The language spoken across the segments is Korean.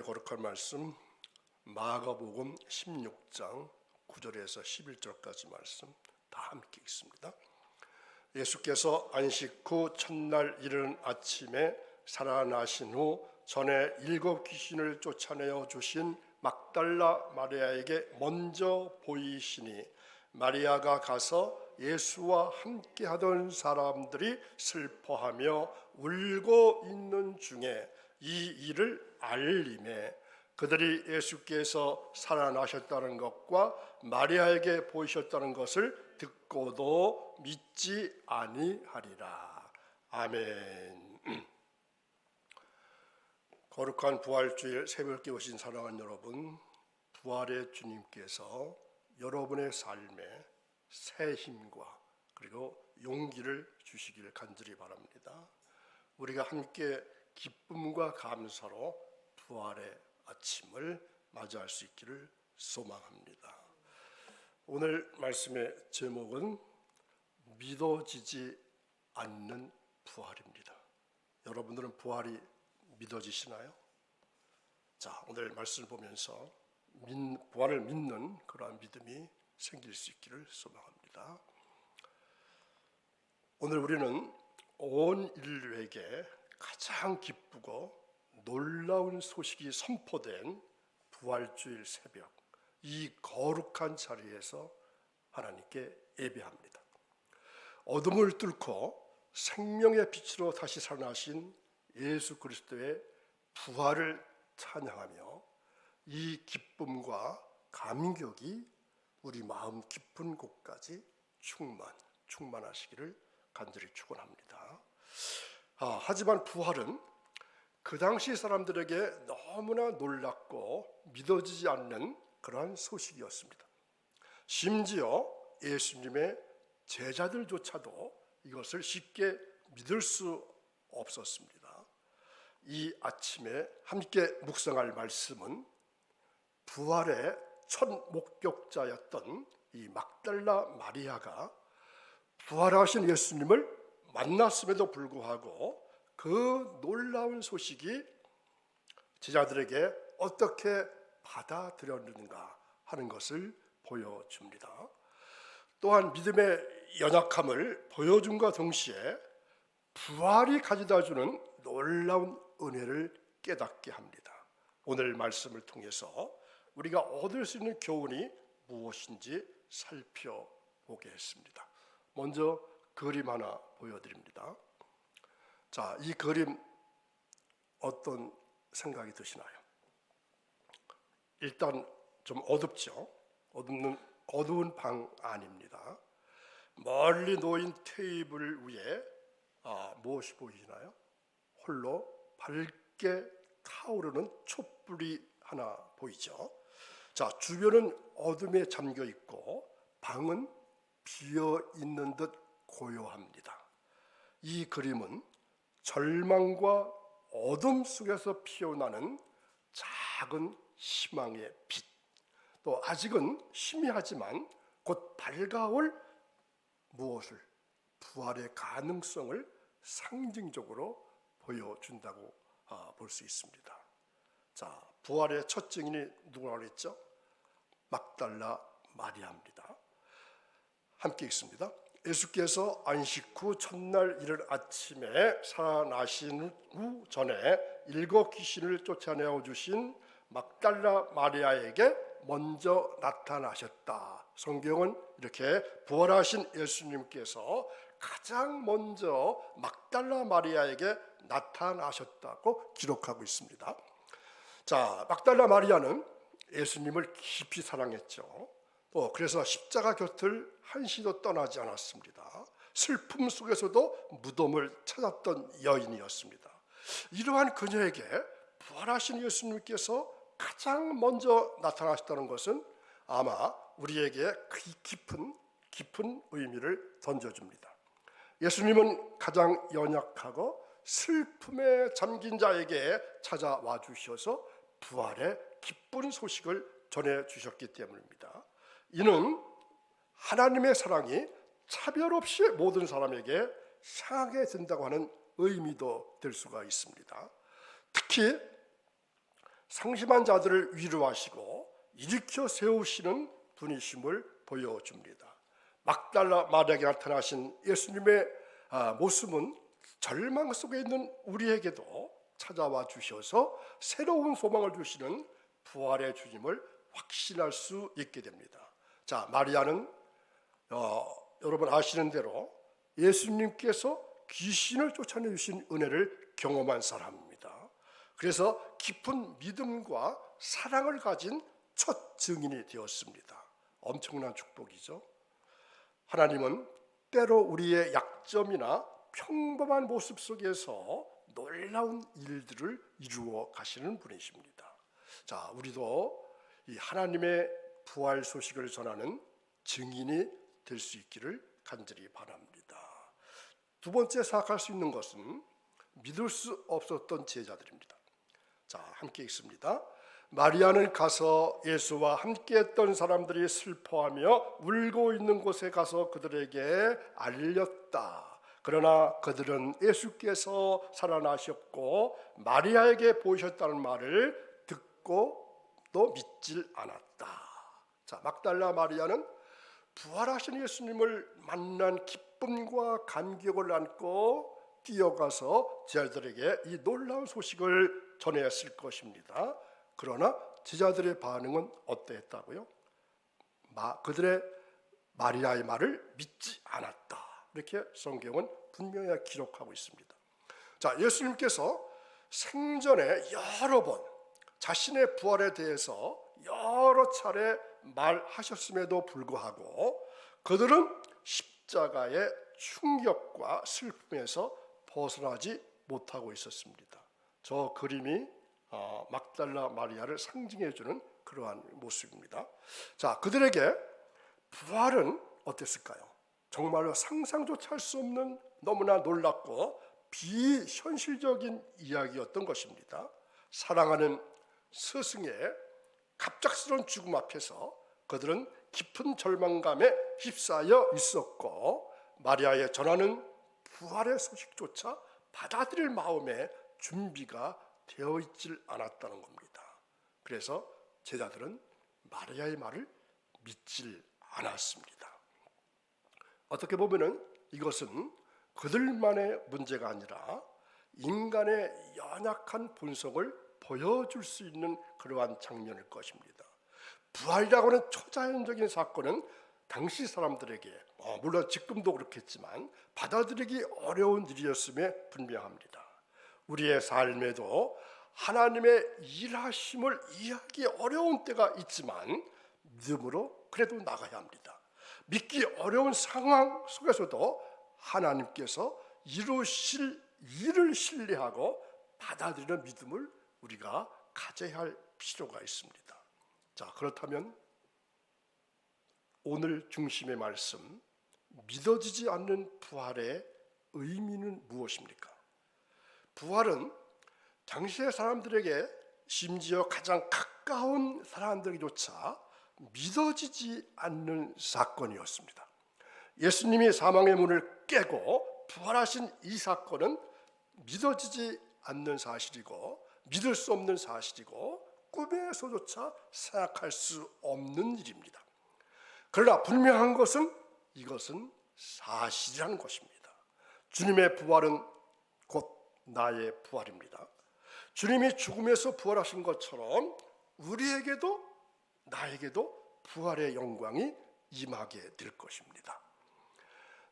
거룩한 말씀 마가복음 16장 9절에서 11절까지 말씀 다 함께 읽습니다. 예수께서 안식 후 첫날 이른 아침에 살아나신 후 전에 7 귀신을 쫓아내어 주신 막달라 마리아에게 먼저 보이시니 마리아가 가서 예수와 함께하던 사람들이 슬퍼하며 울고 있는 중에 이 일을 알림에 그들이 예수께서 살아나셨다는 것과 마리아에게 보이셨다는 것을 듣고도 믿지 아니하리라. 아멘. 거룩한 부활주일 새벽에 오신 사랑하는 여러분, 부활의 주님께서 여러분의 삶에 새 힘과 그리고 용기를 주시기를 간절히 바랍니다. 우리가 함께 기쁨과 감사로 부활의 아침을 맞이할 수 있기를 소망합니다. 오늘 말씀의 제목은 믿어지지 않는 부활입니다. 여러분들은 부활이 믿어지시나요? 자, 오늘 말씀을 보면서 부활을 믿는 그러한 믿음이 생길 수 있기를 소망합니다. 오늘 우리는 온 인류에게 가장 기쁘고 놀라운 소식이 선포된 부활주일 새벽, 이 거룩한 자리에서 하나님께 예배합니다. 어둠을 뚫고 생명의 빛으로 다시 살아나신 예수 그리스도의 부활을 찬양하며 이 기쁨과 감격이 우리 마음 깊은 곳까지 충만하시기를 간절히 축원합니다. 하지만 부활은 그 당시 사람들에게 너무나 놀랍고 믿어지지 않는 그러한 소식이었습니다. 심지어 예수님의 제자들조차도 이것을 쉽게 믿을 수 없었습니다. 이 아침에 함께 묵상할 말씀은 부활의 첫 목격자였던 이 막달라 마리아가 부활하신 예수님을 만났음에도 불구하고 그 놀라운 소식이 제자들에게 어떻게 받아들였는가 하는 것을 보여줍니다. 또한 믿음의 연약함을 보여줌과 동시에 부활이 가져다주는 놀라운 은혜를 깨닫게 합니다. 오늘 말씀을 통해서 우리가 얻을 수 있는 교훈이 무엇인지 살펴보겠습니다. 먼저 그림 하나 보여드립니다. 자, 이 그림 어떤 생각이 드시나요? 일단 좀 어둡죠? 어두운 방 안입니다. 멀리 놓인 테이블 위에 무엇이 보이시나요? 홀로 밝게 타오르는 촛불이 하나 보이죠? 자, 주변은 어둠에 잠겨 있고 방은 비어 있는 듯 고요합니다. 이 그림은 절망과 어둠 속에서 피어나는 작은 희망의 빛, 또 아직은 희미하지만 곧 밝아올 무엇을, 부활의 가능성을 상징적으로 보여준다고 볼 수 있습니다. 자, 부활의 첫 증인이 누구라고 했죠? 막달라 마리아입니다. 함께 읽습니다. 예수께서 안식 후 첫날 이른 아침에 살아나신 후 전에 7 귀신을 쫓아내어 주신 막달라 마리아에게 먼저 나타나셨다. 성경은 이렇게 부활하신 예수님께서 가장 먼저 막달라 마리아에게 나타나셨다고 기록하고 있습니다. 자, 막달라 마리아는 예수님을 깊이 사랑했죠. 또 그래서 십자가 곁을 한시도 떠나지 않았습니다. 슬픔 속에서도 무덤을 찾았던 여인이었습니다. 이러한 그녀에게 부활하신 예수님께서 가장 먼저 나타나셨다는 것은 아마 우리에게 깊은 의미를 던져줍니다. 예수님은 가장 연약하고 슬픔에 잠긴 자에게 찾아와 주셔서 부활의 기쁜 소식을 전해주셨기 때문입니다. 이는 하나님의 사랑이 차별 없이 모든 사람에게 향하게 된다고 하는 의미도 될 수가 있습니다. 특히 상심한 자들을 위로하시고 일으켜 세우시는 분이심을 보여줍니다. 막달라 마리아에게 나타나신 예수님의 모습은 절망 속에 있는 우리에게도 찾아와 주셔서 새로운 소망을 주시는 부활의 주님을 확신할 수 있게 됩니다. 자, 마리아는 여러분 아시는 대로 예수님께서 귀신을 쫓아내주신 은혜를 경험한 사람입니다. 그래서 깊은 믿음과 사랑을 가진 첫 증인이 되었습니다. 엄청난 축복이죠. 하나님은 때로 우리의 약점이나 평범한 모습 속에서 놀라운 일들을 이루어 가시는 분이십니다. 자, 우리도 이 하나님의 부활 소식을 전하는 증인이 될 수 있기를 간절히 바랍니다. 두 번째 생각할 수 있는 것은 믿을 수 없었던 제자들입니다. 자, 함께 읽습니다. 마리아는 가서 예수와 함께했던 사람들이 슬퍼하며 울고 있는 곳에 가서 그들에게 알렸다. 그러나 그들은 예수께서 살아나셨고 마리아에게 보이셨다는 말을 듣고도 믿질 않았다. 자, 막달라 마리아는 부활하신 예수님을 만난 기쁨과 감격을 안고 뛰어가서 제자들에게 이 놀라운 소식을 전했을 것입니다. 그러나 제자들의 반응은 어떠했다고요? 그들의 마리아의 말을 믿지 않았다. 이렇게 성경은 분명히 기록하고 있습니다. 자, 예수님께서 생전에 여러 번 자신의 부활에 대해서 여러 차례 말하셨음에도 불구하고 그들은 십자가의 충격과 슬픔에서 벗어나지 못하고 있었습니다. 저 그림이 막달라 마리아를 상징해주는 그러한 모습입니다. 자, 그들에게 부활은 어땠을까요? 정말로 상상조차 할 수 없는 너무나 놀랍고 비현실적인 이야기였던 것입니다. 사랑하는 스승의 갑작스러운 죽음 앞에서 그들은 깊은 절망감에 휩싸여 있었고 마리아의 전하는 부활의 소식조차 받아들일 마음의 준비가 되어 있질 않았다는 겁니다. 그래서 제자들은 마리아의 말을 믿질 않았습니다. 어떻게 보면은 이것은 그들만의 문제가 아니라 인간의 연약한 본성을 보여줄 수 있는 그러한 장면일 것입니다. 부활이라고 하는 초자연적인 사건은 당시 사람들에게 물론 지금도 그렇겠지만 받아들이기 어려운 일이었음에 분명합니다. 우리의 삶에도 하나님의 일하심을 이해하기 어려운 때가 있지만 믿음으로 그래도 나가야 합니다. 믿기 어려운 상황 속에서도 하나님께서 이루실 일을 신뢰하고 받아들이는 믿음을 우리가 가져야 할 필요가 있습니다. 자, 그렇다면 오늘 중심의 말씀, 믿어지지 않는 부활의 의미는 무엇입니까? 부활은 당시의 사람들에게 심지어 가장 가까운 사람들에게조차 믿어지지 않는 사건이었습니다. 예수님이 사망의 문을 깨고 부활하신 이 사건은 믿어지지 않는 사실이고 믿을 수 없는 사실이고 꿈에서조차 생각할 수 없는 일입니다. 그러나 분명한 것은 이것은 사실이라는 것입니다. 주님의 부활은 곧 나의 부활입니다. 주님이 죽음에서 부활하신 것처럼 우리에게도 나에게도 부활의 영광이 임하게 될 것입니다.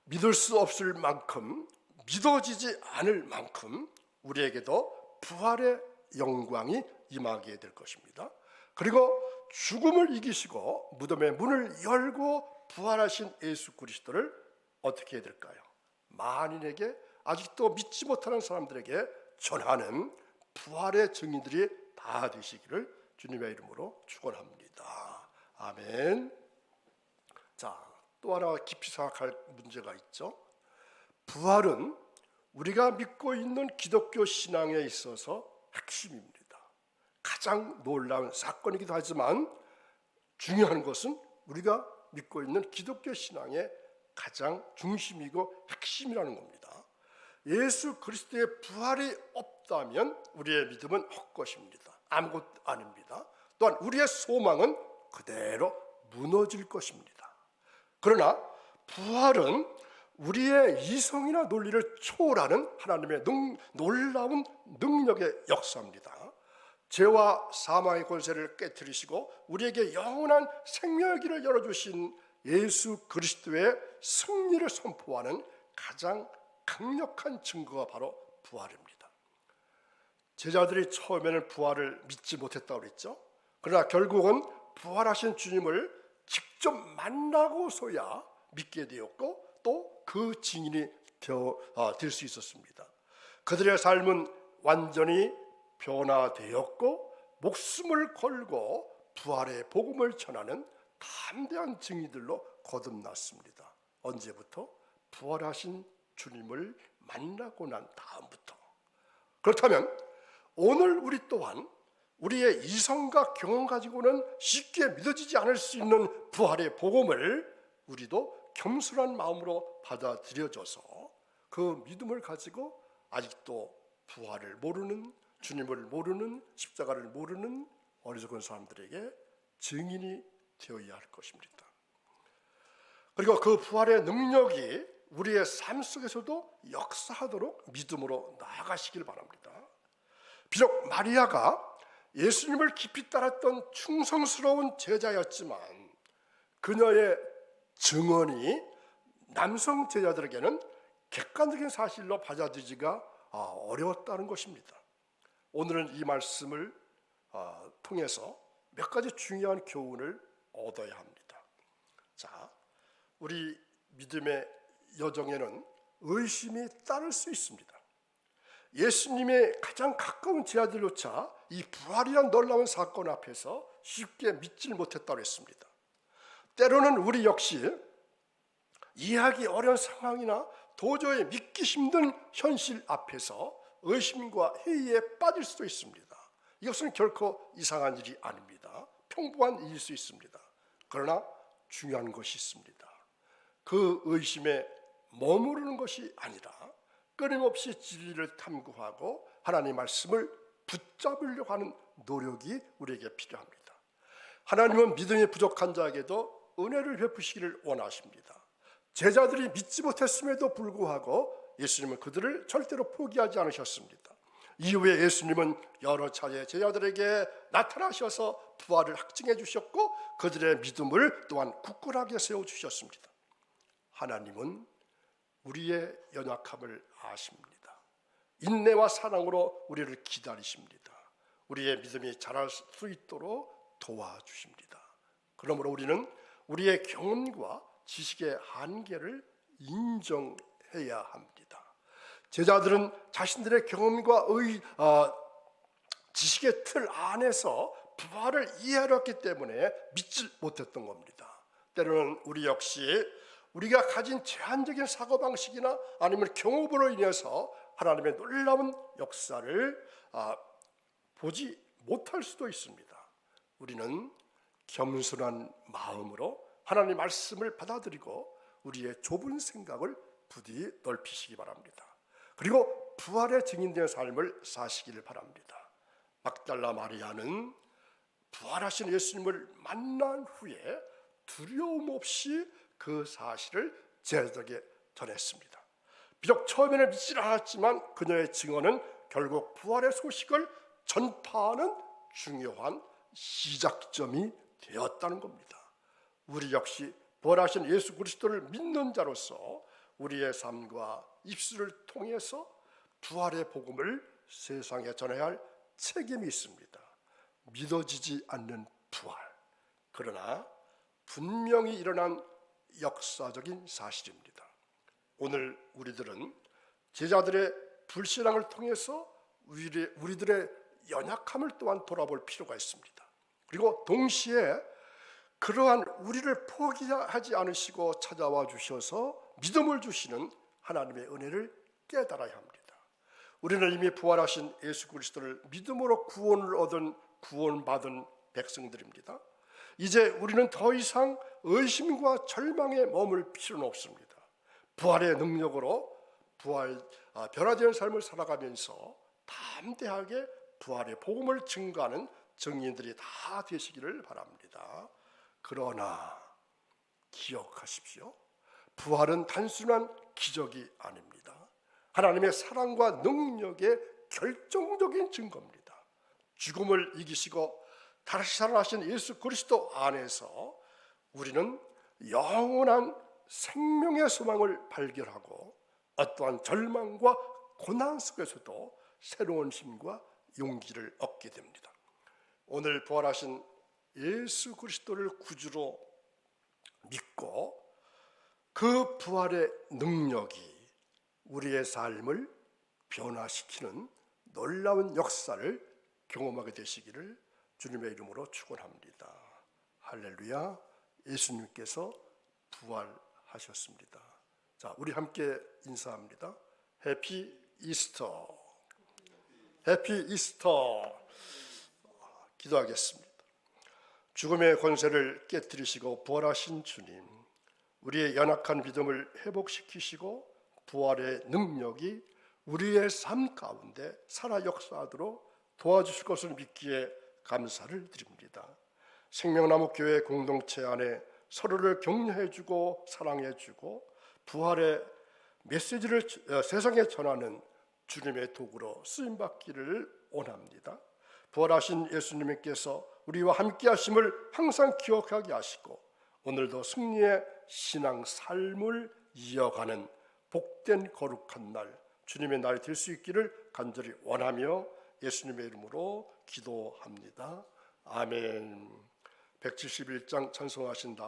믿을 수 없을 만큼 믿어지지 않을 만큼 우리에게도 부활의 영광이 임하게 될 것입니다. 그리고 죽음을 이기시고 무덤의 문을 열고 부활하신 예수 그리스도를 어떻게 해야 될까요? 만인에게 아직도 믿지 못하는 사람들에게 전하는 부활의 증인들이 다 되시기를 주님의 이름으로 축원합니다. 아멘. 자, 또 하나 깊이 생각할 문제가 있죠. 부활은 우리가 믿고 있는 기독교 신앙에 있어서 핵심입니다. 가장 놀라운 사건이기도 하지만 중요한 것은 우리가 믿고 있는 기독교 신앙의 가장 중심이고 핵심이라는 겁니다. 예수 그리스도의 부활이 없다면 우리의 믿음은 헛것입니다. 아무것도 아닙니다. 또한 우리의 소망은 그대로 무너질 것입니다. 그러나 부활은 우리의 이성이나 논리를 초월하는 하나님의 놀라운 능력의 역사입니다. 죄와 사망의 권세를 깨뜨리시고 우리에게 영원한 생명의 길을 열어주신 예수 그리스도의 승리를 선포하는 가장 강력한 증거가 바로 부활입니다. 제자들이 처음에는 부활을 믿지 못했다고 그랬죠. 그러나 결국은 부활하신 주님을 직접 만나고서야 믿게 되었고 또 그 증인이 될 수 있었습니다. 그들의 삶은 완전히 변화되었고 목숨을 걸고 부활의 복음을 전하는 담대한 증인들로 거듭났습니다. 언제부터? 부활하신 주님을 만나고 난 다음부터. 그렇다면 오늘 우리 또한 우리의 이성과 경험 가지고는 쉽게 믿어지지 않을 수 있는 부활의 복음을 우리도 겸손한 마음으로 받아들여져서 그 믿음을 가지고 아직도 부활을 모르는, 주님을 모르는, 십자가를 모르는 어리석은 사람들에게 증인이 되어야 할 것입니다. 그리고 그 부활의 능력이 우리의 삶 속에서도 역사하도록 믿음으로 나아가시길 바랍니다. 비록 마리아가 예수님을 깊이 따랐던 충성스러운 제자였지만 그녀의 증언이 남성 제자들에게는 객관적인 사실로 받아들이기가 어려웠다는 것입니다. 오늘은 이 말씀을 통해서 몇 가지 중요한 교훈을 얻어야 합니다. 자, 우리 믿음의 여정에는 의심이 따를 수 있습니다. 예수님의 가장 가까운 제자들조차 이 부활이란 놀라운 사건 앞에서 쉽게 믿질 못했다고 했습니다. 때로는 우리 역시 이해하기 어려운 상황이나 도저히 믿기 힘든 현실 앞에서 의심과 회의에 빠질 수도 있습니다. 이것은 결코 이상한 일이 아닙니다. 평범한 일일 수 있습니다. 그러나 중요한 것이 있습니다. 그 의심에 머무르는 것이 아니라 끊임없이 진리를 탐구하고 하나님의 말씀을 붙잡으려고 하는 노력이 우리에게 필요합니다. 하나님은 믿음이 부족한 자에게도 은혜를 베푸시기를 원하십니다. 제자들이 믿지 못했음에도 불구하고 예수님은 그들을 절대로 포기하지 않으셨습니다. 이후에 예수님은 여러 차례 제자들에게 나타나셔서 부활을 확증해 주셨고 그들의 믿음을 또한 굳건하게 세워주셨습니다. 하나님은 우리의 연약함을 아십니다. 인내와 사랑으로 우리를 기다리십니다. 우리의 믿음이 자랄 수 있도록 도와주십니다. 그러므로 우리는 우리의 경험과 지식의 한계를 인정해야 합니다. 제자들은 자신들의 경험과 지식의 틀 안에서 부활을 이해하였기 때문에 믿지 못했던 겁니다. 때로는 우리 역시 우리가 가진 제한적인 사고방식이나 아니면 경험으로 인해서 하나님의 놀라운 역사를 보지 못할 수도 있습니다. 우리는 겸손한 마음으로 하나님의 말씀을 받아들이고 우리의 좁은 생각을 부디 넓히시기 바랍니다. 그리고 부활의 증인된 삶을 사시기를 바랍니다. 막달라 마리아는 부활하신 예수님을 만난 후에 두려움 없이 그 사실을 제자들에게 전했습니다. 비록 처음에는 믿지 않았지만 그녀의 증언은 결국 부활의 소식을 전파하는 중요한 시작점이 되었다는 겁니다. 우리 역시 부활하신 예수 그리스도를 믿는 자로서 우리의 삶과 입술을 통해서 부활의 복음을 세상에 전해야 할 책임이 있습니다. 믿어지지 않는 부활, 그러나 분명히 일어난 역사적인 사실입니다. 오늘 우리들은 제자들의 불신앙을 통해서 우리들의 연약함을 또한 돌아볼 필요가 있습니다. 그리고 동시에 그러한 우리를 포기하지 않으시고 찾아와 주셔서 믿음을 주시는 하나님의 은혜를 깨달아야 합니다. 우리는 이미 부활하신 예수 그리스도를 믿음으로 구원받은 백성들입니다. 이제 우리는 더 이상 의심과 절망에 머물 필요는 없습니다. 부활의 능력으로 변화된 삶을 살아가면서 담대하게 부활의 복음을 증거하는 증인들이 다 되시기를 바랍니다. 그러나 기억하십시오. 부활은 단순한 기적이 아닙니다. 하나님의 사랑과 능력의 결정적인 증거입니다. 죽음을 이기시고 다시 살아나신 예수 그리스도 안에서 우리는 영원한 생명의 소망을 발견하고 어떠한 절망과 고난 속에서도 새로운 힘과 용기를 얻게 됩니다. 오늘 부활하신 예수 그리스도를 구주로 믿고 그 부활의 능력이 우리의 삶을 변화시키는 놀라운 역사를 경험하게 되시기를 주님의 이름으로 축원합니다. 할렐루야. 예수님께서 부활하셨습니다. 자, 우리 함께 인사합니다. 해피 이스터. 해피 이스터. 기도하겠습니다. 죽음의 권세를 깨뜨리시고 부활하신 주님, 우리의 연약한 믿음을 회복시키시고 부활의 능력이 우리의 삶 가운데 살아 역사하도록 도와주실 것을 믿기에 감사를 드립니다. 생명나무 교회 공동체 안에 서로를 격려해주고 사랑해주고 부활의 메시지를 세상에 전하는 주님의 도구로 쓰임받기를 원합니다. 부활하신 예수님께서 우리와 함께 하심을 항상 기억하게 하시고 오늘도 승리의 신앙 삶을 이어가는 복된 거룩한 날, 주님의 날이 될 수 있기를 간절히 원하며 예수님의 이름으로 기도합니다. 아멘. 171장 찬송하신다.